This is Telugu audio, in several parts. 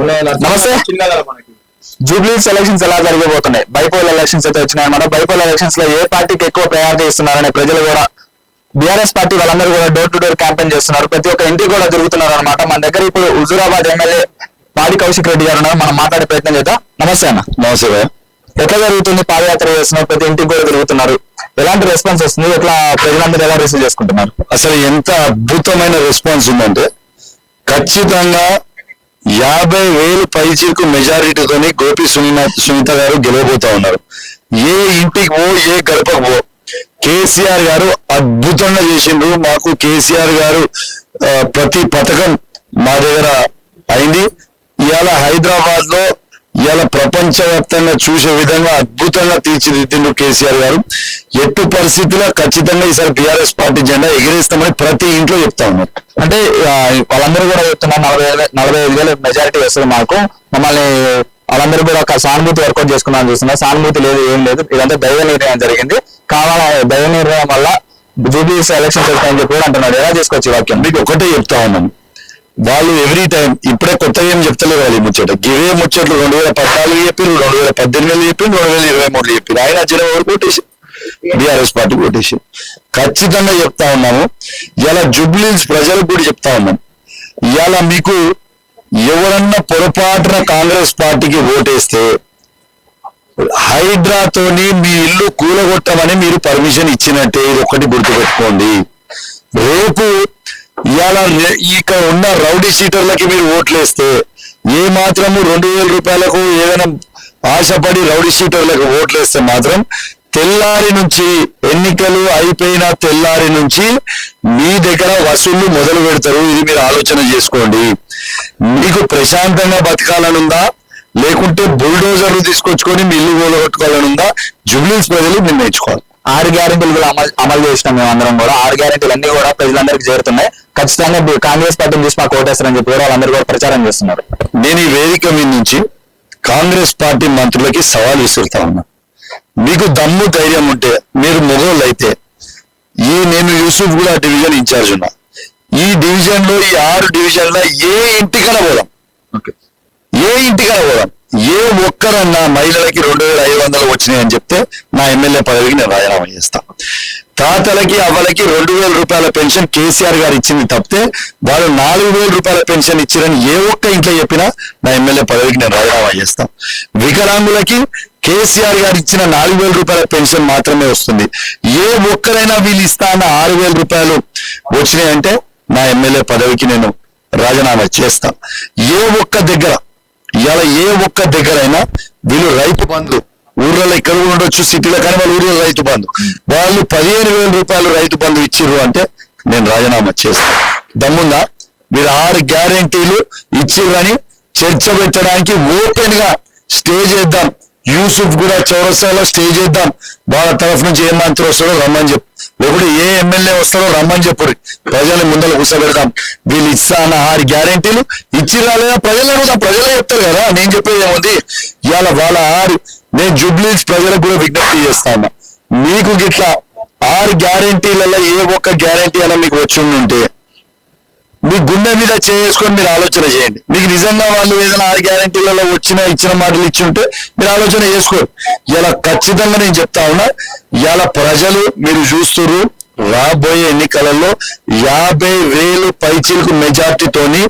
నమస్తే. జూబ్లీస్ ఎలక్షన్స్ ఎలా జరగబోతున్నాయి? బైపోల్ ఎలక్షన్స్ అయితే వచ్చినాయన్నమాట. బైపోల్ ఎలక్షన్స్ లో ఏ పార్టీకి ఎక్కువ ప్రయారిటీ ఇస్తున్నారనే ప్రజలు కూడా బీఆర్ఎస్ పార్టీ వాళ్ళందరూ కూడా డోర్ టు డోర్ క్యాంపెయిన్ చేస్తున్నారు. ప్రతి ఒక్క ఇంటికి కూడా తిరుగుతున్నారు అనమాట. మన దగ్గర ఇప్పుడు హుజూరాబాద్ ఎమ్మెల్యే పాడి కౌశిక్ రెడ్డి గారు ఉన్నారు. మనం మాట్లాడే ప్రయత్నం చేద్దాం. నమస్తే అన్న. నమస్తే. ఎట్లా జరుగుతుంది? పాదయాత్ర చేస్తున్నారు, ప్రతి ఇంటికి కూడా తిరుగుతున్నారు. ఎలాంటి రెస్పాన్స్ వస్తుంది? ఎట్లా ప్రజలందరూ ఎలా రిసీవ్ చేసుకుంటున్నారు? అసలు ఎంత అద్భుతమైన రెస్పాన్స్ ఉందంటే ఖచ్చితంగా 50,000 పైచీకు మెజారిటీతోని గోపి సునీత గారు గెలవబోతా ఉన్నారు. ఏ ఇంటికి పో, ఏ గడపకు పో, కేసీఆర్ గారు అద్భుతంగా చేసిండ్రు. మాకు కేసీఆర్ గారు ప్రతి పథకం మా దగ్గర అయింది. ఇవాళ హైదరాబాద్ లో ఇవాళ ప్రపంచవ్యాప్తంగా చూసే విధంగా అద్భుతంగా తీర్చిదిద్దిండు కేసీఆర్ గారు. ఎట్టి పరిస్థితుల్లో ఖచ్చితంగా ఈసారి బీఆర్ఎస్ పార్టీ జెండా ఎగిరేస్తామని ప్రతి ఇంట్లో చెప్తా ఉన్నారు. అంటే వాళ్ళందరూ కూడా చెప్తున్నారు 45,000 మెజారిటీ వస్తుంది మాకు, మమ్మల్ని వాళ్ళందరూ కూడా ఒక సానుభూతి వర్కౌట్ చేసుకున్నామని చూస్తున్నారు. సానుభూతి లేదు, ఏం లేదు, ఇదంతా దైవ నిర్ణయం జరిగింది. కావాల దైవ నిర్ణయం వల్ల జూబ్లీస్ ఎలక్షన్స్ వస్తాయని చెప్పి కూడా అంటున్నారు. ఎలా చేసుకోవచ్చు ఈ వాక్యం? మీకు ఒకటే చెప్తా ఉన్నాను, వాళ్ళు ఎవ్రీ టైం ఇప్పుడే కొత్తగా ఏం చెప్తలేరు వాళ్ళు. ఈ ముచ్చట గివే ముచ్చట్లు 2014 చెప్పారు, 2018 చెప్పారు, 2023 చెప్పారు. ఆయన జనం ఎవరు కొట్టేసి బీఆర్ఎస్ పార్టీ కొట్టేసి. ఖచ్చితంగా చెప్తా ఉన్నాము, ఇలా జూబ్లీస్ ప్రజలకు కూడా చెప్తా ఉన్నాం, ఇవాళ మీకు ఎవరన్నా పొరపాటున కాంగ్రెస్ పార్టీకి ఓటేస్తే హైడ్రాతోని మీ ఇల్లు కూలగొట్టమని మీరు పర్మిషన్ ఇచ్చినట్టే. ఇది ఒక్కటి గుర్తుపెట్టుకోండి. రేపు ఇవాళ ఇక్కడ ఉన్న రౌడీ సీటర్లకి మీరు ఓట్లేస్తే ఏ మాత్రము 2,000 రూపాయలకు ఏదైనా ఆశపడి రౌడీ సీటర్లకు ఓట్లేస్తే మాత్రం తెల్లారి నుంచి ఎన్నికలు అయిపోయిన తెల్లారి నుంచి మీ దగ్గర వసూళ్లు మొదలు పెడతారు. ఇది మీరు ఆలోచన చేసుకోండి. మీకు ప్రశాంతంగా బతకాలనుందా, లేకుంటే బుల్డోజర్లు తీసుకొచ్చుకొని మీ ఇల్లు కూలగొట్టుకోవాలనుందా? జూబ్లీస్ ప్రజలు నిర్ణయించుకోవాలి. 6 గ్యారెంటీలు కూడా అమలు చేసినాం మేము అందరం కూడా. 6 గ్యారెంటీలు అన్ని కూడా ప్రజలందరికీ చేరుతున్నాయి. ఖచ్చితంగా కాంగ్రెస్ పార్టీని చూసి మాకు ఓటేస్తారని చెప్పి కూడా వాళ్ళందరూ కూడా ప్రచారం చేస్తున్నారు. నేను ఈ వేదిక మీద నుంచి కాంగ్రెస్ పార్టీ మంత్రులకి సవాల్ విసురుతా ఉన్నా, మీకు దమ్ము ధైర్యం ఉంటే, మీరు మొగోళ్ళు అయితే, నేను యూసుఫ్ కూడా డివిజన్ ఇన్ఛార్జ్ ఉన్నా, ఈ డివిజన్ లో ఈ 6 డివిజన్లో ఏ ఇంటికైనా పోదాం, ఏ ఇంటికైనా పోదాం, ఏ ఒక్కరన్నా మహిళలకి 2,500 వచ్చినాయని చెప్తే నా ఎమ్మెల్యే పదవికి నేను రాజీనామా చేస్తా. తాతలకి అవ్వలకి 2,000 రూపాయల పెన్షన్ కేసీఆర్ గారు ఇచ్చింది తప్పితే వాళ్ళు 4,000 రూపాయల పెన్షన్ ఇచ్చారని ఏ ఒక్క ఇంట్లో చెప్పినా నా ఎమ్మెల్యే పదవికి నేను రాజీనామా చేస్తాం. వికలాంగులకి కేసీఆర్ గారు ఇచ్చిన 4,000 రూపాయల పెన్షన్ మాత్రమే వస్తుంది. ఏ ఒక్కరైనా వీళ్ళు ఇస్తా అన్న 6,000 రూపాయలు వచ్చినాయంటే నా ఎమ్మెల్యే పదవికి నేను రాజీనామా చేస్తా. ఏ ఒక్క దగ్గర ఇవాళ ఏ ఒక్క దగ్గరైనా వీళ్ళు రైతు బంధు, ఊర్లలో ఇక్కడ ఉండొచ్చు సిటీలో, కానీ వాళ్ళ ఊర్లో రైతు బంధు, వాళ్ళు 15,000 రూపాయలు రైతు బంధు ఇచ్చిర్రు అంటే నేను రాజీనామా చేస్తాను. దమ్ముందా? మీరు 6 గ్యారెంటీలు ఇచ్చిర్రు అని చర్చ పెట్టడానికి ఓపెన్ గా స్టేజ్ వేద్దాం. యూసుఫ్ కూడా చౌరస్తాలో స్టేజ్ వేద్దాం. వాళ్ళ తరఫు నుంచి ఏ మంత్రి వస్తాడో రమ్మని చెప్పు, లేకుంటే ఏ ఎమ్మెల్యే వస్తాడో రమ్మని చెప్పు, ప్రజల ముందర కూర్చోబెడతాం. వీళ్ళు ఇస్తా అన్న 6 గ్యారెంటీలు ఇచ్చిరా లేదా ప్రజలు కూడా ప్రజలే చెప్తారు కదా. నేను చెప్పేది ఏముంది, ఇవాళ వాళ్ళ 6 నేను జూబ్లీస్ ప్రజలకు కూడా విజ్ఞప్తి చేస్తాను, మీకు గిట్లా 6 గ్యారెంటీలలో ఏ ఒక్క గ్యారెంటీ అయినా మీకు వచ్చి ఉంటే మీ గుండె మీద చేసుకొని మీరు ఆలోచన చేయండి. మీకు నిజంగా వాళ్ళు ఏదైనా 6 గ్యారెంటీలలో ఇచ్చిన మాటలు ఇచ్చి ఉంటే మీరు ఆలోచన చేసుకోరు. ఇలా ఖచ్చితంగా నేను చెప్తా ఉన్నా, ఇలా ప్రజలు మీరు చూస్తున్నారు, రాబోయే ఎన్నికలలో 50,000 పైచీలకు మెజార్టీతోని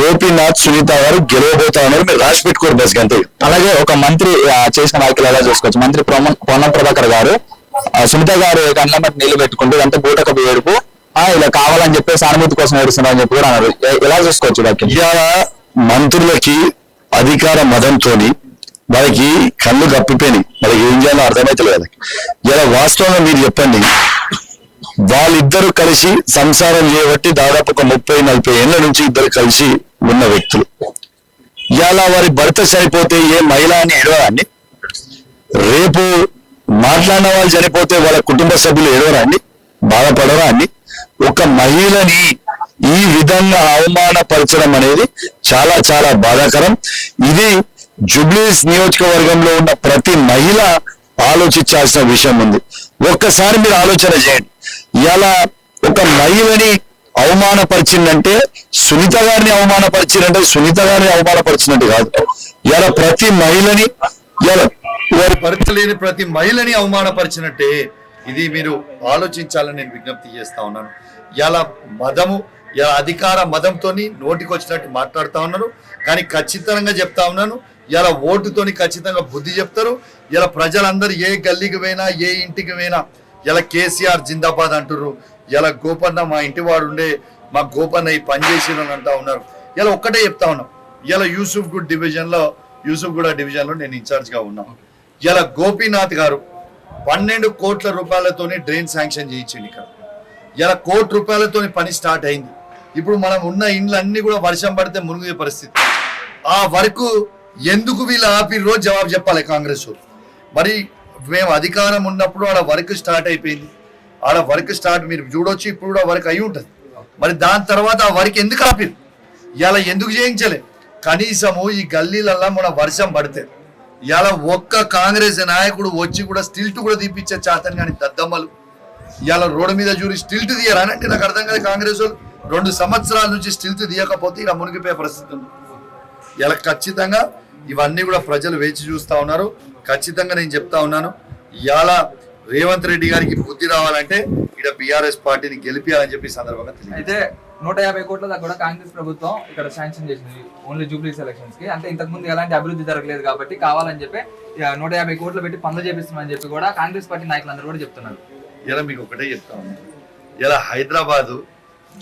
గోపీనాథ్ సునీత గారు గెలవబోతా ఉన్నారు. మీరు రాసి పెట్టుకోరు బస్ గంటే. అలాగే ఒక మంత్రి చేసిన వ్యాఖ్యలు ఎలా చేసుకోవచ్చు? మంత్రి పొన్నం ప్రభాకర్ గారు సునీత గారు కళ్ళ నీళ్లు పెట్టుకుంటూ ఇదంతా బూటకపు ఏడుపు, ఇలా కావాలని చెప్పి సానుభూతి కోసం ఏడుస్తున్నారు అని చెప్పి కూడా అన్నారు. ఎలా చూసుకోవచ్చు వ్యాఖ్యలు? ఇవాళ మంత్రులకి అధికార మదంతో వాళ్ళకి కళ్ళు కప్పిపోయినాయి, వాళ్ళకి ఏం చేయాలో అర్థమైతలేదు వాళ్ళకి. ఇలా వాస్తవంగా మీరు చెప్పండి, వాళ్ళిద్దరు కలిసి సంసారం చేయబట్టి దాదాపు ఒక 30-40 ఏళ్ల నుంచి ఇద్దరు కలిసి ఉన్న వ్యక్తులు. ఇలా వారి భర్త చనిపోతే ఏ మహిళ అని ఏడవరాండి? రేపు మాట్లాడిన వాళ్ళు చనిపోతే వాళ్ళ కుటుంబ సభ్యులు ఏడవరాండి? బాధపడరా అండి? ఒక మహిళని ఈ విధంగా అవమానపరచడం అనేది చాలా చాలా బాధాకరం. ఇది జూబ్లీస్ నియోజకవర్గంలో ఉన్న ప్రతి మహిళ ఆలోచించాల్సిన విషయం ఉంది. ఒక్కసారి మీరు ఆలోచన చేయండి, ఇలా ఒక మహిళని అవమానపరిచిందంటే సునీత గారిని అవమానపరిచిందంటే సునీత గారిని అవమానపరిచినట్టు కాదు. ఇలా ప్రతి మహిళని ఇలా వారి పరిస్థితి లేని ప్రతి మహిళని అవమానపరిచినట్టే. ఇది మీరు ఆలోచించాలని నేను విజ్ఞప్తి చేస్తా ఉన్నాను. ఇలా మదము ఇలా అధికార మదంతోని నోటికి వచ్చినట్టు మాట్లాడుతా ఉన్నారు. కానీ ఖచ్చితంగా చెప్తా ఉన్నాను, ఇలా ఓటుతోని ఖచ్చితంగా బుద్ధి చెప్తారు. ఇలా ప్రజలందరూ ఏ గల్లీకి పోయినా ఏ ఇంటికి పోయినా ఇలా కేసీఆర్ జిందాబాద్ అంటున్నారు. ఇలా గోపన్న మా ఇంటి వాడు ఉండే మా గోపన్న ఈ పని చేసిరని అంటా ఉన్నారు. ఇలా ఒక్కటే చెప్తా ఉన్నాం, ఇలా యూసుఫ్గూడ డివిజన్లో నేను ఇన్ఛార్జ్గా ఉన్నాను. ఇలా గోపీనాథ్ గారు 12 కోట్ల రూపాయలతోని డ్రైన్ శాంక్షన్ చేయించండి. ఇక్కడ ఇలా 1 కోటి రూపాయలతోని పని స్టార్ట్ అయింది. ఇప్పుడు మనం ఉన్న ఇండ్లు అన్ని కూడా వర్షం పడితే మునిగే పరిస్థితి. ఆ వరకు ఎందుకు వీళ్ళు ఆపిర్రో జవాబు చెప్పాలి కాంగ్రెస్ వాళ్ళు. మరి మేము అధికారం ఉన్నప్పుడు ఆడ వర్క్ స్టార్ట్ అయిపోయింది. ఆడ వర్క్ స్టార్ట్ మీరు చూడొచ్చు, ఇప్పుడు కూడా వర్క్ అయి ఉంటుంది. మరి దాని తర్వాత ఆ వర్క్ ఎందుకు ఆపిరు, ఇలా ఎందుకు చేయించలే? కనీసము ఈ గల్లీలల్లా మన వర్షం పడితే ఇలా ఒక్క కాంగ్రెస్ నాయకుడు వచ్చి కూడా స్టిల్ట్ కూడా తీపిచ్చే చేతని కానీ దద్దమ్మలు ఇలా రోడ్డు మీద చూరి స్టిల్ట్ తీయరా అంటే నాకు అర్థం కాదు. కాంగ్రెస్ వాళ్ళు 2 సంవత్సరాల నుంచి స్టిల్ట్ తీయకపోతే ఇలా మునిగిపోయే పరిస్థితి ఉంది. ఇలా ఖచ్చితంగా ఇవన్నీ కూడా ప్రజలు వేచి చూస్తా ఉన్నారు. ఖచ్చితంగా నేను చెప్తా ఉన్నాను, ఇవాళ రేవంత్ రెడ్డి గారికి బుద్ధి రావాలంటే ఇక్కడ బీఆర్ఎస్ పార్టీని గెలిపియాలని చెప్పి సందర్భంగా తెలియదు. అయితే 150 కోట్ల దాకా కూడా కాంగ్రెస్ ప్రభుత్వం ఇక్కడ శాంక్షన్ చేసింది ఓన్లీ జూబ్లీ ఎలక్షన్స్ కి. అంటే ఇంతకు ముందు ఎలాంటి అభివృద్ధి జరగలేదు కాబట్టి కావాలని చెప్పి 150 కోట్లు పెట్టి పనులు చేపిస్తున్నామని చెప్పి కూడా కాంగ్రెస్ పార్టీ నాయకులందరూ కూడా చెప్తున్నారు. ఇలా మీకు ఒకటే చెప్తా ఉన్నాను, ఇలా హైదరాబాదు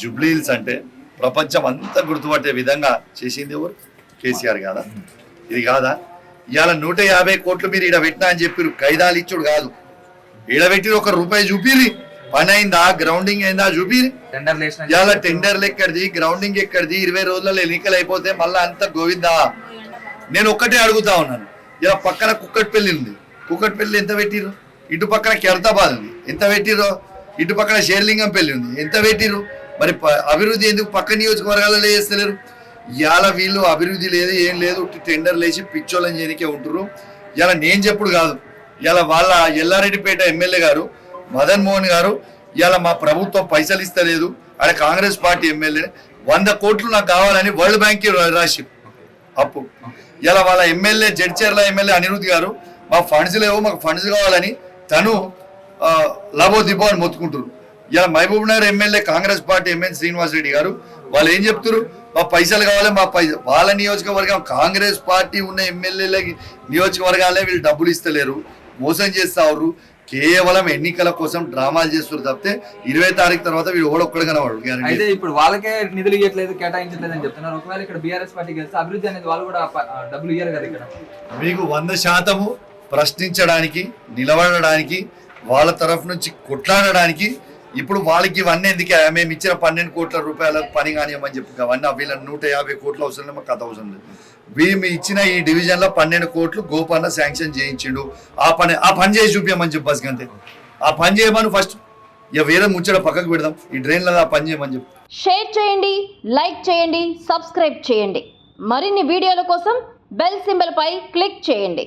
జూబ్లీ హిల్స్ అంటే ప్రపంచం అంతా గుర్తుపట్టే విధంగా చేసింది ఎవరు? కేసీఆర్ కాదా? ఇది కాదా? ఇవాళ 150 కోట్లు మీరు ఈడ పెట్టినా అని చెప్పి ఖైదాలు ఇచ్చుడు కాదు. ఈడ పెట్టి ₹1 చూపిరి, పని అయిందా, గ్రౌండింగ్ అయిందా చూపిరి. ఇవాళ టెండర్లు ఎక్కడిది, గ్రౌండింగ్ ఎక్కడిది? 20 రోజులలో ఎన్నికలు అయిపోతే మళ్ళీ అంత గోవిందా. నేను ఒక్కటే అడుగుతా ఉన్నాను, ఇలా పక్కన కుక్కట్పల్లి ఉంది, కుక్కట్పల్లి ఎంత పెట్టిరు? ఇటు పక్కన కెరతాబాద్ ఉంది, ఎంత పెట్టిరో? ఇటు పక్కన షేర్లింగం పెళ్లి ఉంది, ఎంత పెట్టిరు? మరి అభివృద్ధి ఎందుకు పక్క నియోజకవర్గాలలో చేస్తలేరు? ఇవాళ వీళ్ళు అభివృద్ధి లేదు, ఏం లేదు, టెండర్లు వేసి పిచ్చోళ్ళని చేయనికే ఉంటున్నారు. ఇలా నేను చెప్పుడు కాదు, ఇలా వాళ్ళ ఎల్లారెడ్డిపేట ఎమ్మెల్యే గారు మదన్ మోహన్ గారు ఇలా మా ప్రభుత్వం పైసలు ఇస్తలేదు, ఆడ కాంగ్రెస్ పార్టీ ఎమ్మెల్యే 100 కోట్లు నాకు కావాలని వరల్డ్ బ్యాంక్ రాసి అప్పు. ఇలా వాళ్ళ ఎమ్మెల్యే జడ్చర్ల ఎమ్మెల్యే అనిరుద్ధ్ గారు మా ఫండ్స్ లేవు, మాకు ఫండ్స్ కావాలని తను లాభో దిబో అని మొత్తుకుంటారు. ఇలా Mahabubnagar MLA Congress party MLA Srinivas Reddy గారు వాళ్ళు ఏం చెప్తారు? మా పైసలు కావాలి, మా వాళ్ళ నియోజకవర్గం కాంగ్రెస్ పార్టీ ఉన్న ఎమ్మెల్యేల నియోజకవర్గాలే వీళ్ళు డబ్బులు ఇస్తలేరు, మోసం చేస్తారు, కేవలం ఎన్నికల కోసం డ్రామాలు చేస్తారు తప్పితే 20 తారీఖు తర్వాత వీడు ఓడొక్కడు కనవాడు. అయితే ఇప్పుడు వాళ్ళకే నిధులు ఇవ్వట్లేదు, కేటాయించట్లేదు అని చెప్తున్నారు. ఒకవేళ ఇక్కడ బీఆర్ఎస్ పార్టీ గెలిస్తే అభివృద్ధి అనేది వాళ్ళు కూడా డబ్బులు ఇయ్యారు కదా. ఇక్కడ మీకు 100% ప్రశ్నించడానికి, నిలబడడానికి, వాళ్ళ తరఫు నుంచి కొట్లాడడానికి ఇప్పుడు వాళ్ళకి ఇవన్నీ ఎందుకే? మేము ఇచ్చిన 12 కోట్ల రూపాయల పని కానివ్వమని చెప్పి అవన్నీ వీళ్ళ 150 కోట్ల అవసరం మాకు కథ అవసరం లేదు. మేము ఇచ్చిన ఈ డివిజన్ లో 12 కోట్లు గోపన్న శాంక్షన్ చేయించిండు. ఆ పని చేసి చూపించమని చెప్పి బస్ అంతే. ఆ పని చేయమని ఫస్ట్ ఇక వేరే ముచ్చట పక్కకు పెడదాం, ఈ డ్రైన్లో ఆ పని చేయమని చెప్పి. షేర్ చేయండి, లైక్ చేయండి, సబ్స్క్రైబ్ చేయండి. మరిన్ని వీడియోల కోసం బెల్ సింబల్ పై క్లిక్ చేయండి.